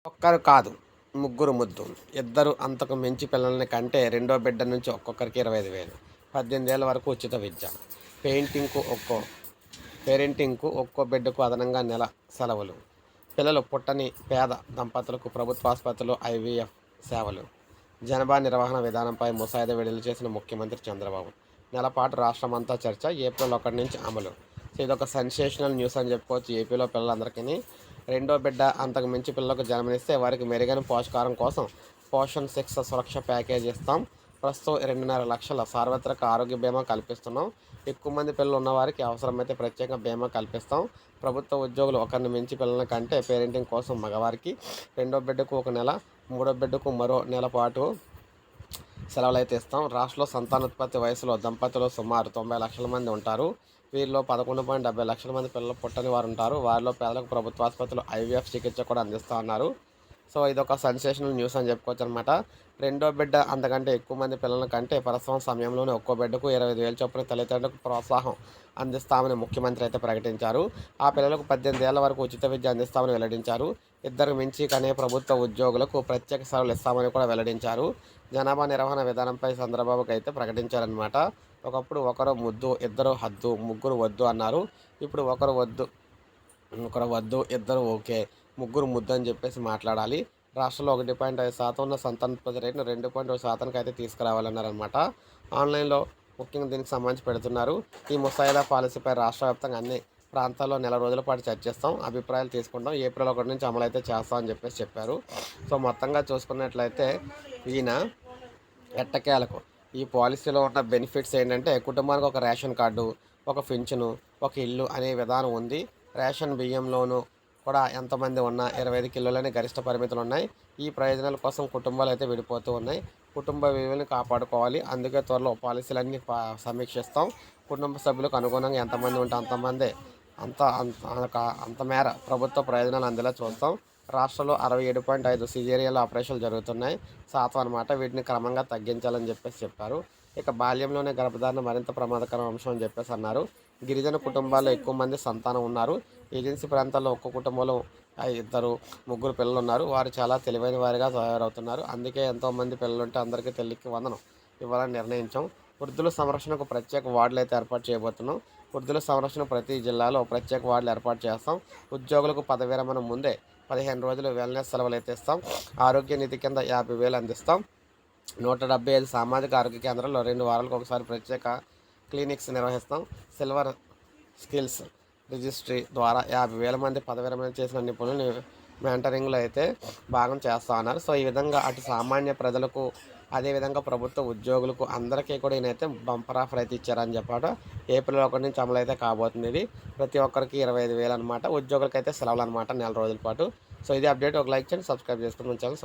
ఒక్కరు కాదు, ముగ్గురు ముద్దు. ఇద్దరు అంతకు మించి పిల్లల్ని కంటే రెండో బిడ్డ నుంచి ఒక్కొక్కరికి 25,000. 18 ఏళ్ల వరకు ఉచిత విద్య. పెయింటింగ్కు ఒక్కో పేరెంటింగ్కు ఒక్కో బిడ్డకు అదనంగా నెల సెలవులు. పిల్లలు పుట్టని పేద దంపతులకు ప్రభుత్వ ఆసుపత్రిలో ఐవీఎఫ్ సేవలు. జనాభా నిర్వహణ విధానంపై ముసాయిదా విడుదల చేసిన ముఖ్యమంత్రి చంద్రబాబు. నెలపాటు రాష్ట్రమంతా చర్చ. ఏప్రిల్ 1 నుంచి అమలు. సో ఇదొక సెన్సేషనల్ న్యూస్ అని చెప్పుకోవచ్చు. ఏపీలో పిల్లలందరికీ రెండో బిడ్డ అంతకు మించి పిల్లలకు జన్మనిస్తే వారికి మెరుగైన పోషకాహారం కోసం పోషణ్ 6 సురక్ష ప్యాకేజ్ ఇస్తాం. ప్రస్తుతం 2.5 లక్షల సార్వత్రిక ఆరోగ్య బీమా కల్పిస్తున్నాం. ఎక్కువ మంది పిల్లలు ఉన్నవారికి అవసరమైతే ప్రత్యేక బీమా కల్పిస్తాం. ప్రభుత్వ ఉద్యోగులు ఒకరిని మించి పిల్లల కంటే పేరెంటింగ్ కోసం మగవారికి రెండో బిడ్డకు 1 నెల, మూడో బిడ్డకు మరో నెల పాటు సెలవులు అయితే ఇస్తాం. రాష్ట్రంలో సంతానోత్పత్తి వయసులో దంపతులు సుమారు 90 లక్షల మంది ఉంటారు. వీరిలో 11.70 లక్షల మంది పిల్లలు పుట్టని వారు ఉంటారు. వారిలో పేదలకు ప్రభుత్వ ఆసుపత్రులు ఐవీఎఫ్ చికిత్స కూడా అందిస్తూ ఉన్నారు. సో ఇదొక సెన్సేషనల్ న్యూస్ అని చెప్పుకోవచ్చు అనమాట. రెండో బిడ్డ అంతకంటే ఎక్కువ మంది పిల్లల కంటే ప్రసవం సమయంలోనే ఒక్కో బిడ్డకు 25,000 చొప్పున తల్లిదండ్రులకు ప్రోత్సాహం అందిస్తామని ముఖ్యమంత్రి అయితే ప్రకటించారు. ఆ పిల్లలకు 18 ఏళ్ల వరకు ఉచిత విద్య అందిస్తామని వెల్లడించారు. ఇద్దరు మించి కనే ప్రభుత్వ ఉద్యోగులకు ప్రత్యేక సెలవులు ఇస్తామని కూడా వెల్లడించారు. జనాభా నిర్వహణ విధానంపై చంద్రబాబుకి అయితే ప్రకటించారనమాట. ఒకప్పుడు ఒకరు ముద్దు, ఇద్దరు హద్దు, ముగ్గురు వద్దు అన్నారు. ఇప్పుడు ఒకరు వద్దు, ఇద్దరు ఓకే, ముగ్గురు ముద్దు అని చెప్పేసి మాట్లాడాలి. రాష్ట్రంలో 1.5% ఉన్న సంతానోత్పత్తి రేటును 2.1% అయితే తీసుకురావాలన్నారనమాట. ఆన్లైన్లో ముఖ్యంగా దీనికి సంబంధించి పెడుతున్నారు. ఈ ముసాయిదా పాలసీపై రాష్ట్ర వ్యాప్తంగా అన్ని ప్రాంతాల్లో నెల రోజుల పాటు చర్చిస్తాం, అభిప్రాయాలు తీసుకుంటాం. ఏప్రిల్ 1 నుంచి అమలు అయితే చేస్తాం అని చెప్పేసి చెప్పారు. సో మొత్తంగా చూసుకున్నట్లయితే ఈయన ఎట్టకేలకు ఈ పాలసీలో ఉన్న బెనిఫిట్స్ ఏంటంటే కుటుంబానికి ఒక రేషన్ కార్డు, ఒక పింఛను, ఒక ఇల్లు అనే విధానం ఉంది. రేషన్ బియ్యంలోనూ కూడా ఎంతమంది ఉన్నా 25 కిలోలని గరిష్ట పరిమితులు ఉన్నాయి. ఈ ప్రయోజనాల కోసం కుటుంబాలు అయితే విడిపోతూ ఉన్నాయి. కుటుంబ విలువలను కాపాడుకోవాలి. అందుకే త్వరలో పాలసీలన్నీ సమీక్షిస్తాం. కుటుంబ సభ్యులకు అనుగుణంగా ఎంతమంది ఉంటే అంతమంది అంత మేర ప్రభుత్వ ప్రయోజనాలు అందేలా చూస్తాం. రాష్ట్రంలో 67.5 సిజేరియల్ ఆపరేషన్లు జరుగుతున్నాయి శాతం అనమాట. వీటిని క్రమంగా తగ్గించాలని చెప్పేసి చెప్పారు. ఇక బాల్యంలోనే గర్భధారణ మరింత ప్రమాదకరం అంశం అని చెప్పేసి అన్నారు. గిరిజన కుటుంబాల్లో ఎక్కువ మంది సంతానం ఉన్నారు. ఏజెన్సీ ప్రాంతాల్లో ఒక్క కుటుంబంలో ఇద్దరు, ముగ్గురు పిల్లలు ఉన్నారు. వారు చాలా తెలివైన వారిగా తయారవుతున్నారు. అందుకే ఎంతోమంది పిల్లలుంటే అందరికీ తల్లికి వందనం ఇవ్వాలని నిర్ణయించాం. వృద్ధుల సంరక్షణకు ప్రత్యేక వార్డులు అయితే ఏర్పాటు చేయబోతున్నాం. వృద్ధుల సంరక్షణ ప్రతి జిల్లాలో ప్రత్యేక వార్డులు ఏర్పాటు చేస్తాం. ఉద్యోగులకు పదవి విరమణ ముందే 15 రోజులు వెల్నెస్ సెలవులు అయితే ఇస్తాం. ఆరోగ్య నిధి కింద 50,000 అందిస్తాం. 175 సామాజిక ఆరోగ్య కేంద్రాల్లో 2 వారాలకు ఒకసారి ప్రత్యేక క్లినిక్స్ నిర్వహిస్తాం. సిల్వర్ స్కిల్స్ రిజిస్ట్రీ ద్వారా 50,000 మంది పదవి విరమణ చేసిన నిపుణులు మెంటరింగ్లో అయితే భాగం చేస్తా ఉన్నారు. సో ఈ విధంగా అటు సామాన్య ప్రజలకు, అదేవిధంగా ప్రభుత్వ ఉద్యోగులకు అందరికీ కూడా ఈయనైతే బంపర్ ఆఫర్ అయితే ఇచ్చారని చెప్పాడు. ఏప్రిల్ 1 నుంచి అమలు అయితే కాబోతుంది. ఇది ప్రతి ఒక్కరికి 25,000 అనమాట. ఉద్యోగులకైతే సెలవులు అనమాట, నెల రోజుల పాటు. సో ఇది అప్డేట్. ఒక లైక్ చేయండి, సబ్స్క్రైబ్ చేసుకుని మన ఛానల్